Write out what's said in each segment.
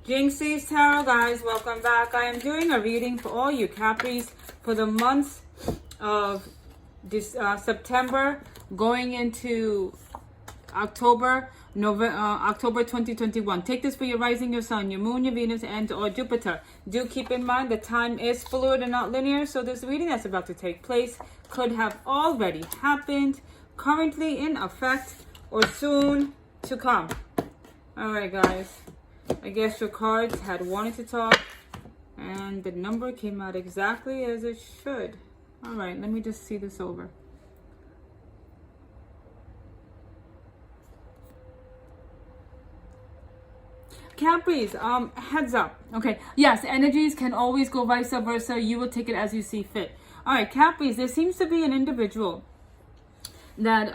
Jinxy's Tarot, guys, welcome back. I am doing a reading for all you Capris for the months of this September going into October, October 2021. Take this for your rising, your sun, your moon, your Venus, and or Jupiter. Do keep in mind the time is fluid and not linear, so this reading that's about to take place could have already happened, currently in effect, or soon to come. All right, guys. I guess your cards had wanted to talk, and the number came out exactly as it should. All right, let me just see this over. Capris, heads up. Okay, yes, energies can always go vice versa. You will take it as you see fit. All right, Capris, there seems to be an individual that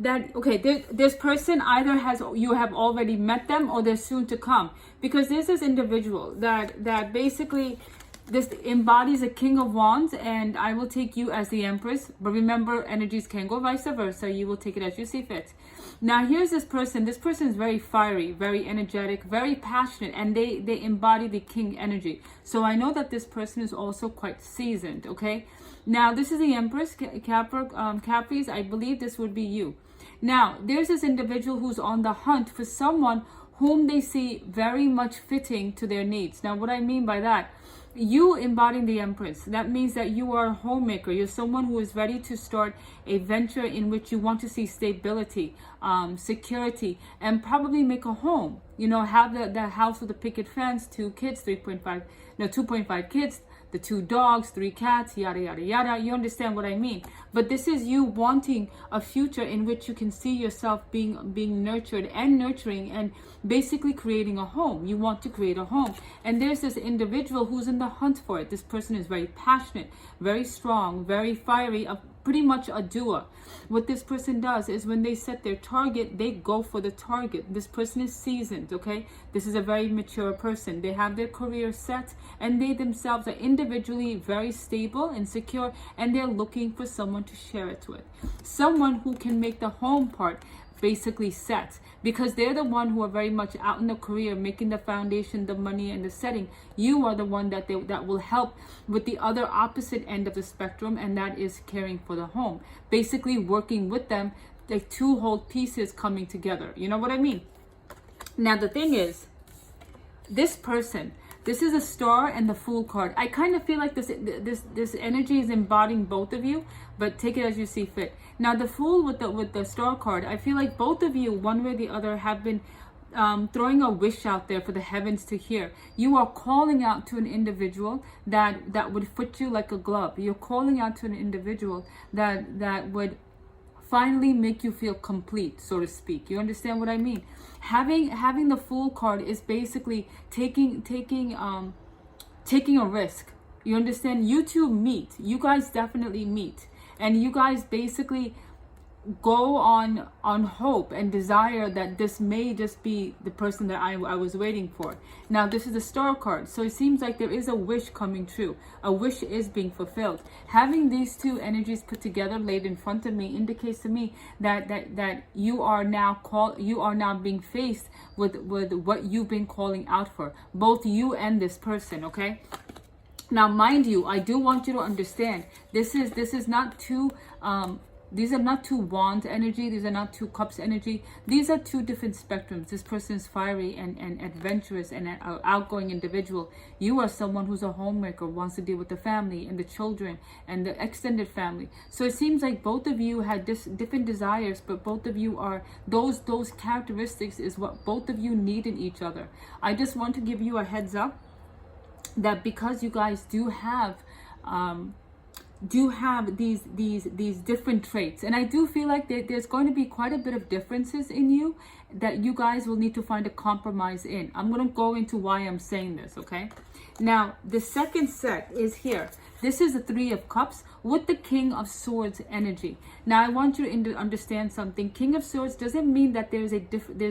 this person either you have already met them or they're soon to come, because there's this individual that basically this embodies a King of Wands, and I will take you as the Empress, but remember, energies can go vice versa. You will take it as you see fit. Now here's this person is very fiery, very energetic, very passionate, and they embody the King energy. So I know that this person is also quite seasoned. Okay, now this is the Empress, Capris. I believe this would be you. Now, there's this individual who's on the hunt for someone whom they see very much fitting to their needs. Now, what I mean by that, you embodying the Empress, that means that you are a homemaker. You're someone who is ready to start a venture in which you want to see stability, security, and make a home. You know, have the house with a picket fence, 2 kids, 2.5 kids, the 2 dogs, 3 cats, yada, yada, yada. You understand what I mean? But this is you wanting a future in which you can see yourself being nurtured and nurturing and basically creating a home. You want to create a home. And there's this individual who's in the hunt for it. This person is very passionate, very strong, very fiery, pretty much a doer. What this person does is when they set their target, they go for the target. This person is seasoned, okay? This is a very mature person. They have their career set, and they themselves are individually very stable and secure, and they're looking for someone to share it with. Someone who can make the home part basically set, because they're the one who are very much out in the career, making the foundation, the money, and the setting. You are the one that will help with the other opposite end of the spectrum, and that is caring for the home, basically working with them, like 2 whole pieces coming together. You know what I mean? Now the thing is, this person, this is a Star and the Fool card. I kind of feel like this energy is embodying both of you, but take it as you see fit. Now the Fool with the Star card, I feel like both of you, one way or the other, have been throwing a wish out there for the heavens to hear. You are calling out to an individual that would fit you like a glove. You're calling out to an individual that would finally make you feel complete, so to speak. You understand what I mean? Having the Fool card is basically taking a risk. You understand? You two meet. You guys definitely meet, and you guys basically go on hope and desire that this may just be the person that I was waiting for. Now this is the Star card, so it seems like there is a wish coming true. A wish is being fulfilled. Having these 2 energies put together, laid in front of me, indicates to me that you are now being faced with what you've been calling out for, both you and this person. Okay, now mind you, I do want you to understand, this is not too these are not 2 wands energy. These are not 2 cups energy. These are 2 different spectrums. This person is fiery and adventurous and an outgoing individual. You are someone who's a homemaker, wants to deal with the family and the children and the extended family. So it seems like both of you had different desires, but both of you are, those characteristics is what both of you need in each other. I just want to give you a heads up that because you guys do have these different traits, and I do feel like there's going to be quite a bit of differences in you that you guys will need to find a compromise in. I'm going to go into why I'm saying this. Okay, now the second set is here. This is the 3 of Cups with the King of Swords energy. Now I want you to understand something. King of Swords doesn't mean that there's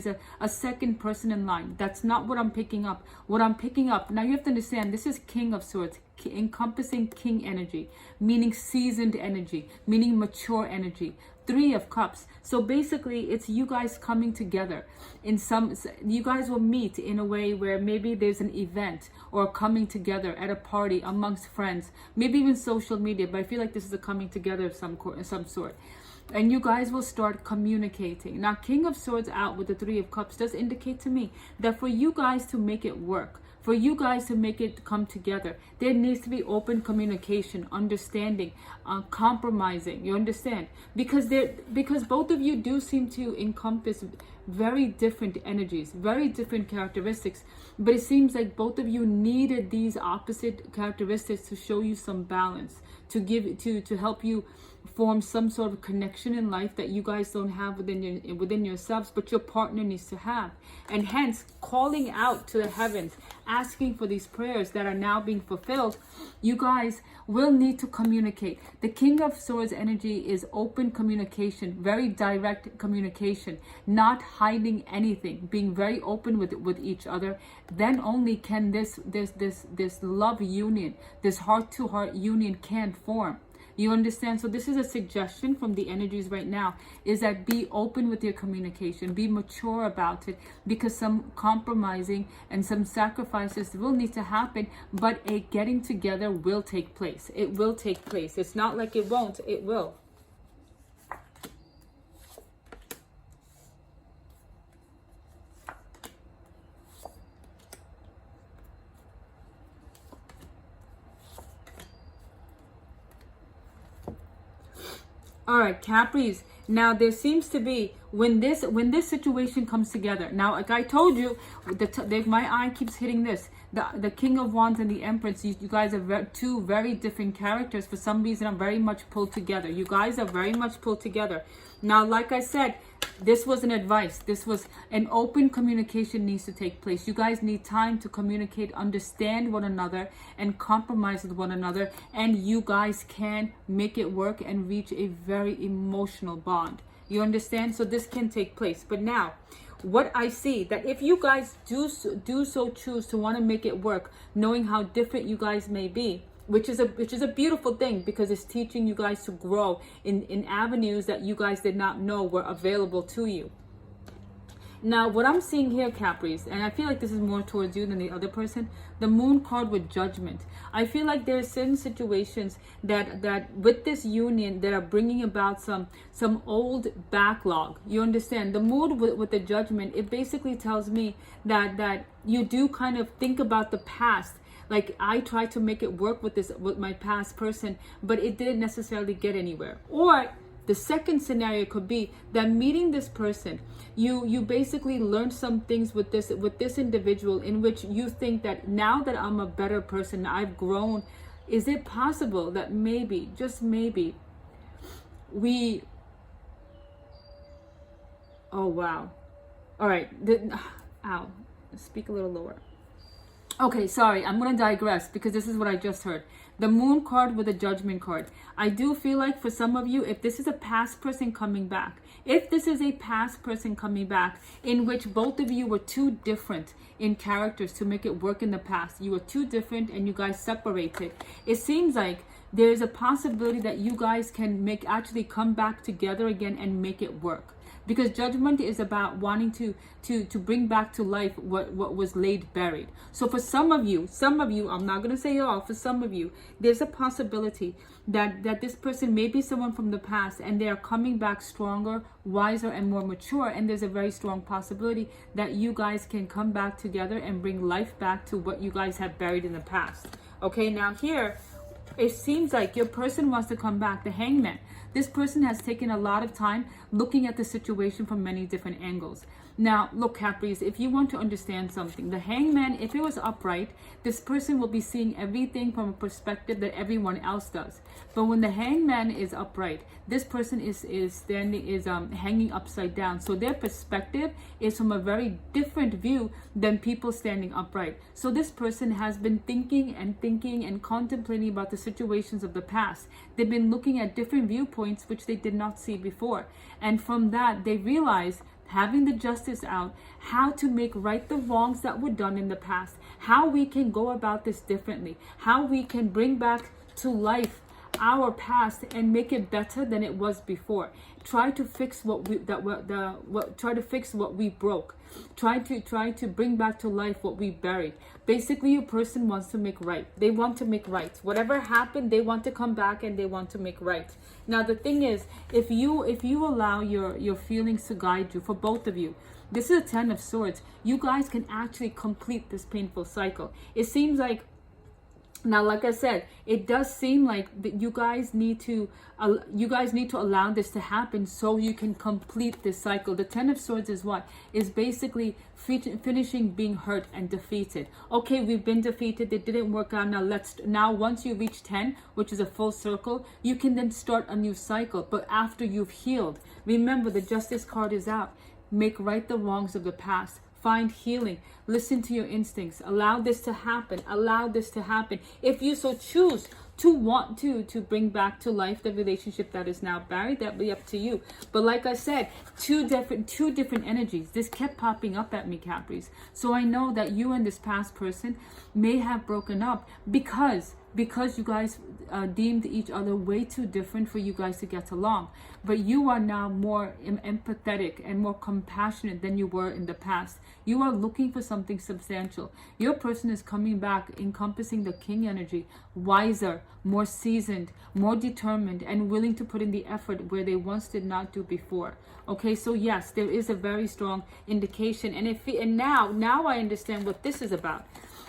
a second person in line. That's not what I'm picking up. What I'm picking up, now you have to understand, this is King of Swords, encompassing king energy, meaning seasoned energy, meaning mature energy. Three of Cups. So basically, it's you guys coming together. You guys will meet in a way where maybe there's an event or coming together at a party amongst friends, maybe even social media. But I feel like this is a coming together of some sort. And you guys will start communicating. Now, King of Swords out with the Three of Cups does indicate to me that for you guys to make it work, for you guys to make it come together, there needs to be open communication, understanding, compromising. You understand? Because both of you do seem to encompass very different energies, very different characteristics. But it seems like both of you needed these opposite characteristics to show you some balance, to help you form some sort of connection in life that you guys don't have within yourselves, but your partner needs to have. And hence, calling out to the heavens, asking for these prayers that are now being fulfilled, you guys will need to communicate. The King of Swords energy is open communication, very direct communication, not hiding anything, being very open with each other. Then only can this love union, this heart-to-heart union can form. You understand? So this is a suggestion from the energies right now, is that be open with your communication, be mature about it, because some compromising and some sacrifices will need to happen, but a getting together will take place. It will take place. It's not like it won't, it will. All right, Capris. Now there seems to be, when this situation comes together. Now, like I told you, my eye keeps hitting this. The King of Wands and the Empress. You guys are two very different characters. For some reason, I'm very much pulled together. You guys are very much pulled together. Now, like I said, this was an advice. This was an open communication needs to take place. You guys need time to communicate, understand one another, and compromise with one another. And you guys can make it work and reach a very emotional bond. You understand? So this can take place. But now, what I see, that if you guys do so choose to want to make it work, knowing how different you guys may be, which is a beautiful thing, because it's teaching you guys to grow in avenues that you guys did not know were available to you. Now, what I'm seeing here, Capris, and I feel like this is more towards you than the other person, the Moon card with Judgment. I feel like there are certain situations that with this union that are bringing about some old backlog. You understand? The Moon with the Judgment, it basically tells me that you do kind of think about the past. Like, I tried to make it work with my past person, but it didn't necessarily get anywhere. Or the second scenario could be that meeting this person, you basically learned some things with this individual, in which you think that now that I'm a better person, I've grown. Is it possible that maybe, just maybe, oh wow. All right. Ow. Speak a little lower. Okay, sorry, I'm going to digress, because this is what I just heard. The Moon card with the Judgment card. I do feel like for some of you, if this is a past person coming back, in which both of you were too different in characters to make it work in the past, you were too different and you guys separated, it seems like there's a possibility that you guys can actually come back together again and make it work. Because Judgment is about wanting to bring back to life what was laid buried. So for some of you, I'm not going to say all, for some of you, there's a possibility that this person may be someone from the past, and they are coming back stronger, wiser, and more mature. And there's a very strong possibility that you guys can come back together and bring life back to what you guys have buried in the past. Okay, now here, it seems like your person wants to come back, the Hangman. This person has taken a lot of time looking at the situation from many different angles. Now, look, Capris, if you want to understand something, the Hangman, if it was upright, this person will be seeing everything from a perspective that everyone else does. But when the Hangman is upright, this person is hanging upside down. So their perspective is from a very different view than people standing upright. So this person has been thinking and contemplating about the situations of the past. They've been looking at different viewpoints which they did not see before. And from that, they realize, having the justice out, how to make right the wrongs that were done in the past, how we can go about this differently, how we can bring back to life our past and make it better than it was before. Try to fix try to fix what we broke. Try to bring back to life what we buried. Basically, your person wants to make right. They want to make right. Whatever happened, they want to come back and they want to make right. Now the thing is, if you allow your feelings to guide you, for both of you, this is a 10 of Swords. You guys can actually complete this painful cycle. It seems like, now, like I said, it does seem like that you guys need to allow this to happen so you can complete this cycle. The 10 of Swords is what? Is basically finishing being hurt and defeated. Okay, we've been defeated. It didn't work out. Now once you reach 10, which is a full circle, you can then start a new cycle. But after you've healed, remember the Justice card is out. Make right the wrongs of the past. Find healing. Listen to your instincts. Allow this to happen. Allow this to happen. If you so choose to want to bring back to life the relationship that is now buried, that be up to you. But like I said, two different energies. This kept popping up at me, Capris. So I know that you and this past person may have broken up because you guys deemed each other way too different for you guys to get along. But you are now more empathetic and more compassionate than you were in the past. You are looking for something substantial. Your person is coming back, encompassing the King energy, wiser, more seasoned, more determined, and willing to put in the effort where they once did not do before. Okay, so yes, there is a very strong indication. And now I understand what this is about.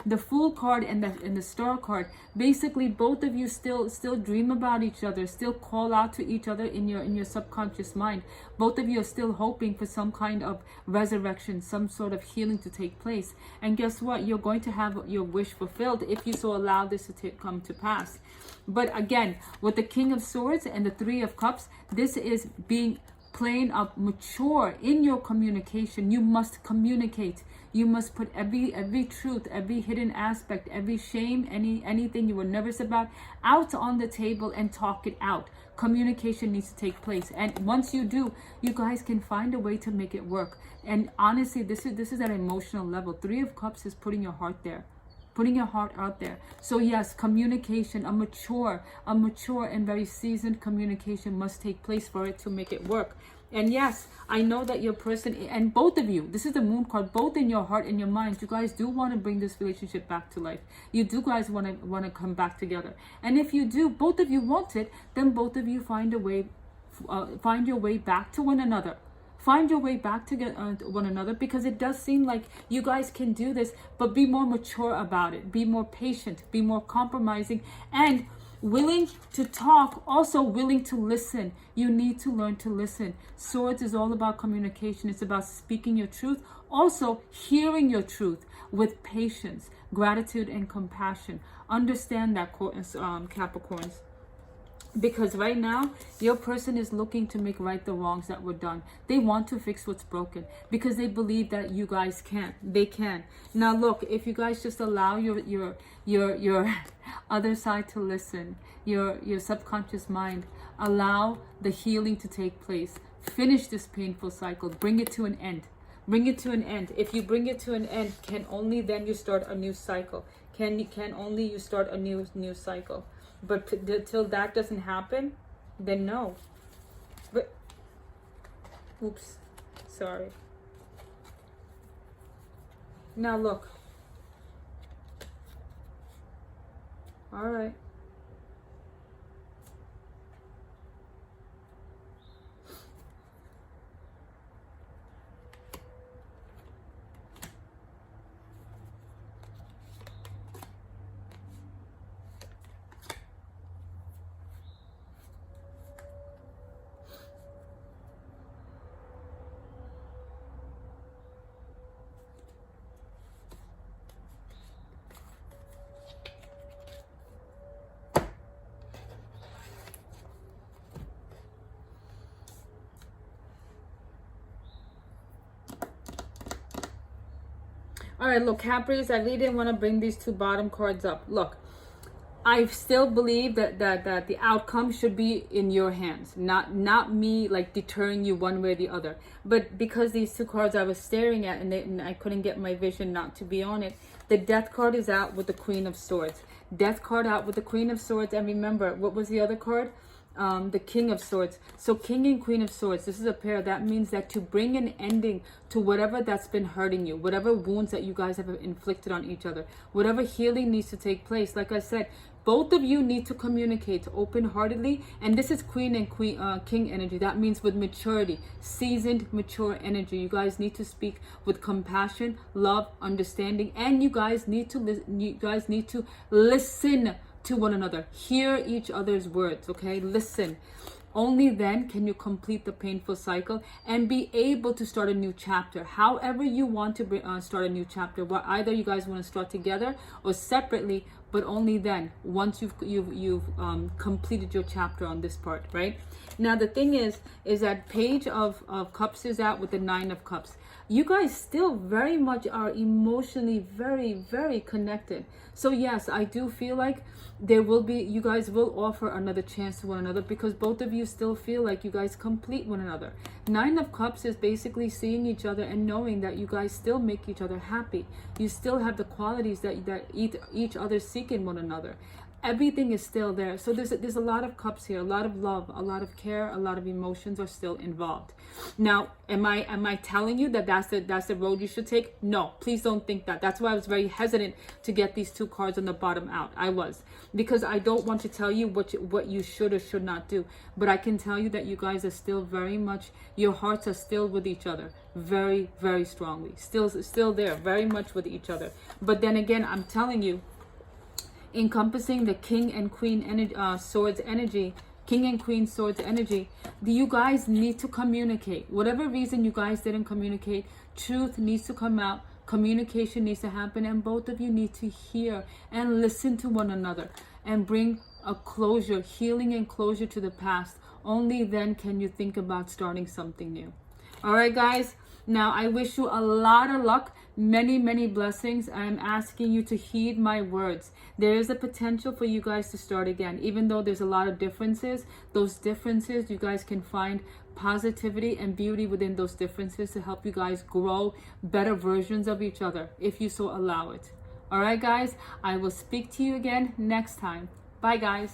The Fool card and the Star card, basically both of you still dream about each other, still call out to each other in your subconscious mind. Both of you are still hoping for some kind of resurrection, some sort of healing to take place. And guess what? You're going to have your wish fulfilled if you so allow this to come to pass. But again, with the King of Swords and the Three of Cups, this is being plain up mature in your communication. You must communicate. You must put every truth, every hidden aspect, every shame, anything you were nervous about out on the table and talk it out. Communication needs to take place. And once you do, you guys can find a way to make it work. And honestly, this is at an emotional level. Three of Cups is putting your heart there. Putting your heart out there. So yes, communication, a mature and very seasoned communication must take place for it to make it work. And yes, I know that your person, and both of you, this is the Moon card, both in your heart and your mind, you guys do want to bring this relationship back to life. You do guys want to come back together. And if you do, both of you want it, then both of you find your way back to one another. Find your way back to one another, because it does seem like you guys can do this, but be more mature about it. Be more patient, be more compromising, and willing to talk, also willing to listen. You need to learn to listen. Swords is all about communication. It's about speaking your truth, also hearing your truth with patience, gratitude, and compassion. Understand that, Capricorns. Because right now, your person is looking to make right the wrongs that were done. They want to fix what's broken because they believe that you guys can. They can. Now look, if you guys just allow your other side to listen, your subconscious mind, allow the healing to take place. Finish this painful cycle. Bring it to an end. Bring it to an end. If you bring it to an end, can only then you start a new cycle. Can only you start a new cycle. But till that doesn't happen, then no. But oops, sorry. Now look. All right. All right, look, Capris, I really didn't want to bring these two bottom cards up. Look, I still believe that the outcome should be in your hands, not me like deterring you one way or the other. But because these two cards I was staring at and I couldn't get my vision not to be on it, the Death card is out with the Queen of Swords. Death card out with the Queen of Swords. And remember, what was the other card? The King of Swords. So King and Queen of Swords, this is a pair. That means that to bring an ending to whatever that's been hurting you, whatever wounds that you guys have inflicted on each other, whatever healing needs to take place. Like I said, both of you need to communicate open-heartedly, and this is Queen and King energy. That means with maturity, seasoned, mature energy. You guys need to speak with compassion, love, understanding, and you guys need to listen to one another. Hear each other's words, okay? Listen. Only then can you complete the painful cycle and be able to start a new chapter. However you want to start a new chapter, where either you guys want to start together or separately, but only then, once you've completed your chapter on this part, right? Now the thing is that Page of Cups is out with the Nine of Cups. You guys still very much are emotionally very, very connected. So yes, I do feel like you guys will offer another chance to one another, because both of you still feel like you guys complete one another. Nine of Cups is basically seeing each other and knowing that you guys still make each other happy. You still have the qualities that each other seek in one another. Everything is still there. So there's a lot of cups here, a lot of love, a lot of care, a lot of emotions are still involved. Now, am I telling you that that's the road you should take? No, please don't think that. That's why I was very hesitant to get these two cards on the bottom out. I was, because I don't want to tell you what you should or should not do. But I can tell you that you guys are still very much, your hearts are still with each other, very, very strongly. Still there, very much with each other. But then again, I'm telling you, encompassing the King and Queen Swords energy, King and Queen Swords energy, you guys need to communicate. Whatever reason you guys didn't communicate, truth needs to come out, communication needs to happen, and both of you need to hear and listen to one another and bring a closure, healing and closure to the past. Only then can you think about starting something new. All right, guys. Now, I wish you a lot of luck, many, many blessings. I am asking you to heed my words. There is a potential for you guys to start again. Even though there's a lot of differences, those differences, you guys can find positivity and beauty within those differences to help you guys grow better versions of each other, if you so allow it. All right, guys, I will speak to you again next time. Bye, guys.